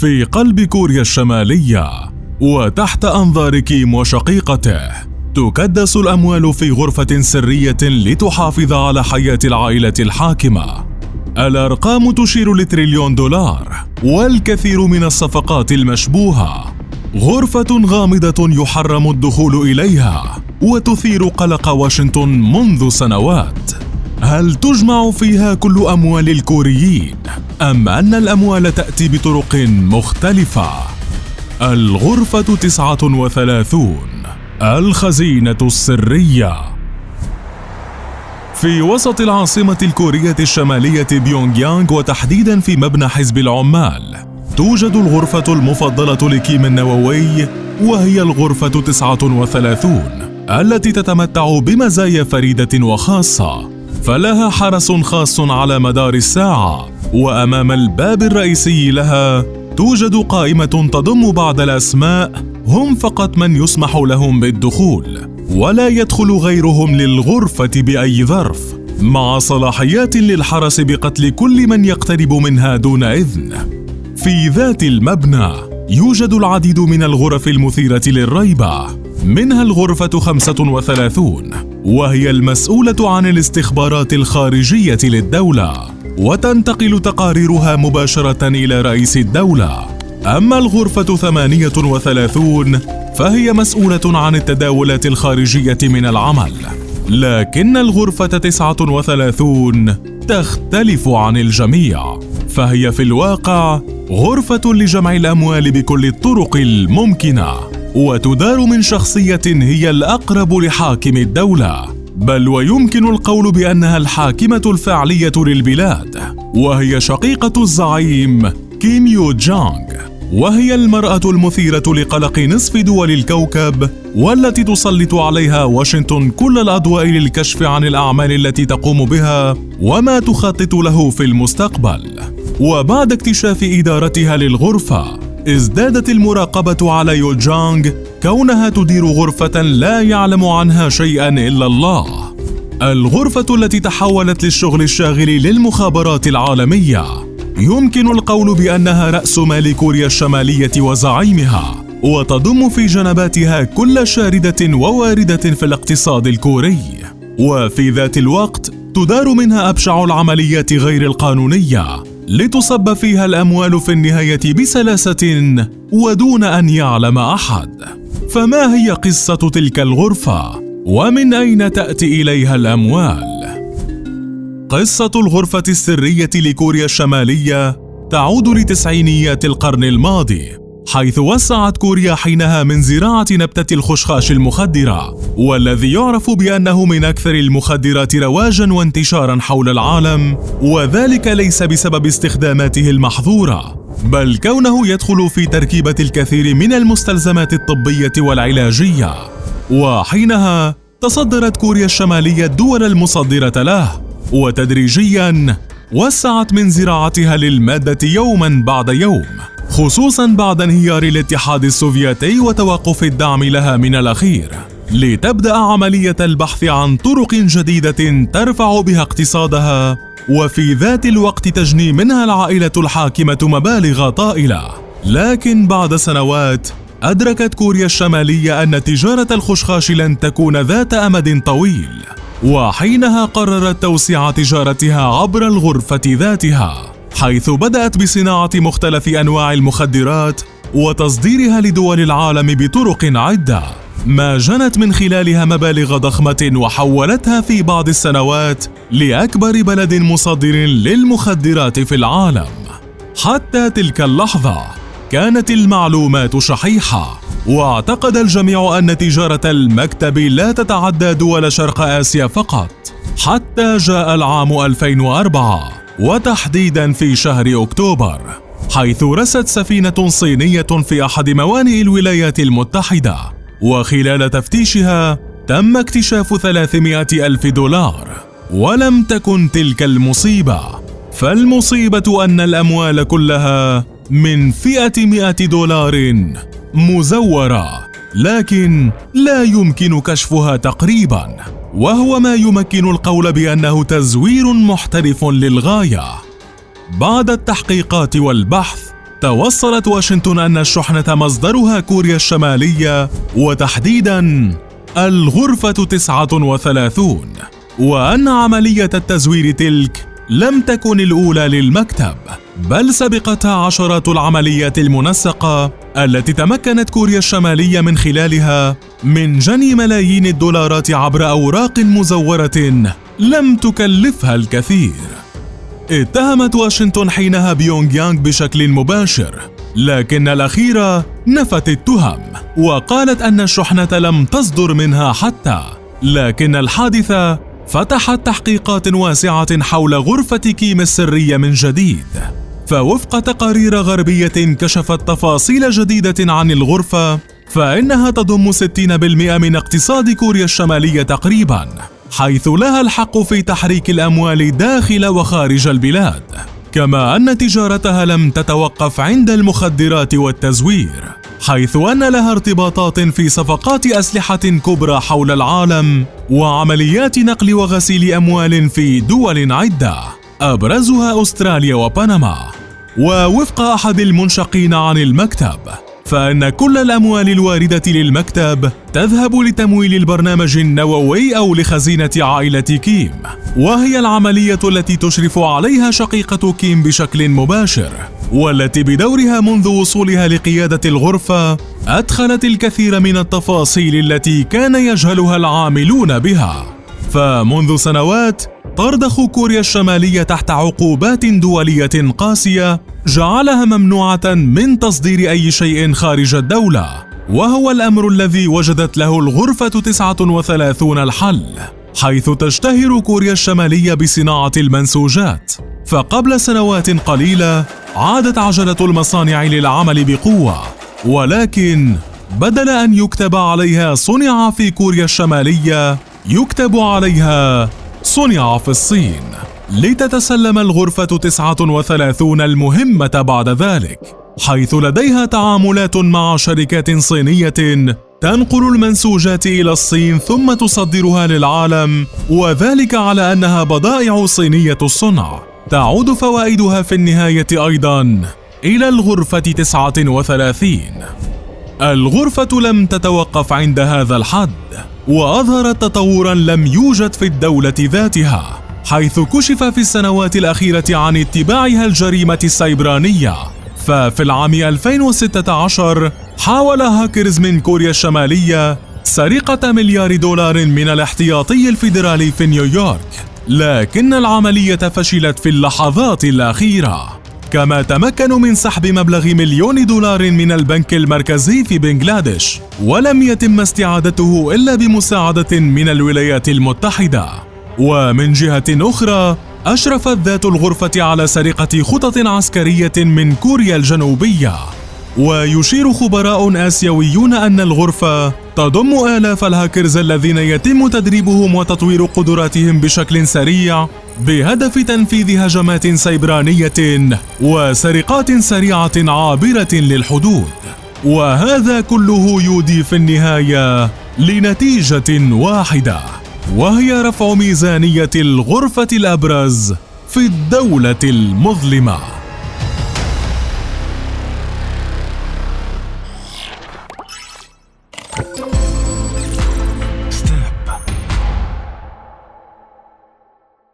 في قلب كوريا الشمالية وتحت أنظار كيم وشقيقته، تكدس الأموال في غرفة سرية لتحافظ على حياة العائلة الحاكمة. الأرقام تشير لتريليون دولار والكثير من الصفقات المشبوهة. غرفة غامضة يحرم الدخول إليها وتثير قلق واشنطن منذ سنوات. هل تجمع فيها كل أموال الكوريين أم أن الأموال تأتي بطرق مختلفة؟ الغرفة 39، الخزينة السرية. في وسط العاصمة الكورية الشمالية بيونغ يانغ، وتحديدا في مبنى حزب العمال، توجد الغرفة المفضلة لكيم النووي، وهي الغرفة 39 التي تتمتع بمزايا فريدة وخاصة. فلها حرس خاص على مدار الساعة، وأمام الباب الرئيسي لها توجد قائمة تضم بعض الأسماء هم فقط من يسمح لهم بالدخول، ولا يدخل غيرهم للغرفة بأي ظرف، مع صلاحيات للحرس بقتل كل من يقترب منها دون إذن. في ذات المبنى يوجد العديد من الغرف المثيرة للريبة، منها الغرفة 35 وهي المسؤولة عن الاستخبارات الخارجية للدولة، وتنتقل تقاريرها مباشرة إلى رئيس الدولة. أما الغرفة 38 فهي مسؤولة عن التداولات الخارجية من العمل. لكن الغرفة 39 تختلف عن الجميع، فهي في الواقع غرفة لجمع الأموال بكل الطرق الممكنة، وتدار من شخصية هي الأقرب لحاكم الدولة، بل ويمكن القول بأنها الحاكمة الفعلية للبلاد، وهي شقيقة الزعيم كيم يو جونغ، وهي المرأة المثيرة لقلق نصف دول الكوكب، والتي تسلط عليها واشنطن كل الأضواء للكشف عن الأعمال التي تقوم بها وما تخطط له في المستقبل. وبعد اكتشاف إدارتها للغرفة، ازدادت المراقبة على يو جونغ كونها تدير غرفة لا يعلم عنها شيئا إلا الله. الغرفة التي تحولت للشغل الشاغل للمخابرات العالمية، يمكن القول بأنها رأس مال كوريا الشمالية وزعيمها، وتضم في جنباتها كل شاردة وواردة في الاقتصاد الكوري، وفي ذات الوقت تدار منها أبشع العمليات غير القانونية لتصب فيها الأموال في النهاية بسلاسة ودون أن يعلم أحد. فما هي قصة تلك الغرفة؟ ومن أين تأتي إليها الأموال؟ قصة الغرفة السرية لكوريا الشمالية تعود لتسعينيات القرن الماضي، حيث وسعت كوريا حينها من زراعة نبتة الخشخاش المخدرة، والذي يعرف بأنه من أكثر المخدرات رواجاً وانتشاراً حول العالم، وذلك ليس بسبب استخداماته المحظورة، بل كونه يدخل في تركيبة الكثير من المستلزمات الطبية والعلاجية. وحينها تصدرت كوريا الشمالية الدول المصدرة له، وتدريجياً وسعت من زراعتها للمادة يوماً بعد يوم، خصوصاً بعد انهيار الاتحاد السوفيتي وتوقف الدعم لها من الأخير، لتبدأ عملية البحث عن طرق جديدة ترفع بها اقتصادها، وفي ذات الوقت تجني منها العائلة الحاكمة مبالغ طائلة. لكن بعد سنوات أدركت كوريا الشمالية أن تجارة الخشخاش لن تكون ذات أمد طويل، وحينها قررت توسيع تجارتها عبر الغرفة ذاتها، حيث بدأت بصناعة مختلف أنواع المخدرات وتصديرها لدول العالم بطرق عدة، ما جنت من خلالها مبالغ ضخمة وحولتها في بعض السنوات لأكبر بلد مصدر للمخدرات في العالم. حتى تلك اللحظة كانت المعلومات شحيحة، واعتقد الجميع أن تجارة المكتب لا تتعدى دول شرق آسيا فقط، حتى جاء العام 2004 وتحديدا في شهر أكتوبر، حيث رست سفينة صينية في أحد موانئ الولايات المتحدة، وخلال تفتيشها تم اكتشاف 300,000 دولار. ولم تكن تلك المصيبة، فالمصيبة أن الأموال كلها من فئة 100 دولار مزورة، لكن لا يمكن كشفها تقريبا، وهو ما يمكن القول بأنه تزوير محترف للغاية. بعد التحقيقات والبحث توصلت واشنطن أن الشحنة مصدرها كوريا الشمالية، وتحديداً الغرفة 39، وأن عملية التزوير تلك لم تكن الأولى للمكتب، بل سبقتها عشرات العمليات المنسقة التي تمكنت كوريا الشمالية من خلالها من جني ملايين الدولارات عبر أوراق مزورة لم تكلفها الكثير. اتهمت واشنطن حينها بيونغ يانغ بشكل مباشر، لكن الأخيرة نفت التهم وقالت أن الشحنة لم تصدر منها حتى، لكن الحادثة فتحت تحقيقات واسعة حول غرفة كيم السرية من جديد. فوفق تقارير غربية كشفت تفاصيل جديدة عن الغرفة، فإنها تضم 60% من اقتصاد كوريا الشمالية تقريباً، حيث لها الحق في تحريك الأموال داخل وخارج البلاد، كما أن تجارتها لم تتوقف عند المخدرات والتزوير، حيث أن لها ارتباطات في صفقات أسلحة كبرى حول العالم وعمليات نقل وغسيل أموال في دول عدة أبرزها أستراليا وبنما. ووفق أحد المنشقين عن المكتب، فإن كل الأموال الواردة للمكتب تذهب لتمويل البرنامج النووي أو لخزينة عائلة كيم، وهي العملية التي تشرف عليها شقيقة كيم بشكل مباشر، والتي بدورها منذ وصولها لقيادة الغرفة أدخلت الكثير من التفاصيل التي كان يجهلها العاملون بها. فمنذ سنوات ترضخ كوريا الشمالية تحت عقوبات دولية قاسية جعلها ممنوعة من تصدير أي شيء خارج الدولة، وهو الأمر الذي وجدت له الغرفة 39 الحل، حيث تشتهر كوريا الشمالية بصناعة المنسوجات. فقبل سنوات قليلة عادت عجلة المصانع للعمل بقوة، ولكن بدل أن يكتب عليها صنع في كوريا الشمالية يكتب عليها صنع في الصين، لتتسلم الغرفة 39 المهمة بعد ذلك، حيث لديها تعاملات مع شركات صينية تنقل المنسوجات إلى الصين ثم تصدرها للعالم، وذلك على أنها بضائع صينية الصنع. تعود فوائدها في النهاية أيضاً إلى الغرفة 39. الغرفة لم تتوقف عند هذا الحد، وأظهرت تطوراً لم يوجد في الدولة ذاتها، حيث كشف في السنوات الأخيرة عن اتباعها الجريمة السيبرانية. ففي العام 2016 حاول هاكرز من كوريا الشمالية سرقة $1 مليار من الاحتياطي الفيدرالي في نيويورك، لكن العملية فشلت في اللحظات الأخيرة. كما تمكنوا من سحب مبلغ $1 مليون من البنك المركزي في بنغلاديش، ولم يتم استعادته إلا بمساعدة من الولايات المتحدة. ومن جهة أخرى أشرفت ذات الغرفة على سرقة خطط عسكرية من كوريا الجنوبية، ويشير خبراء آسيويون أن الغرفة تضم آلاف الهاكرز الذين يتم تدريبهم وتطوير قدراتهم بشكل سريع بهدف تنفيذ هجمات سيبرانية وسرقات سريعة عابرة للحدود. وهذا كله يودي في النهاية لنتيجة واحدة، وهي رفع ميزانية الغرفة الأبرز في الدولة المظلمة.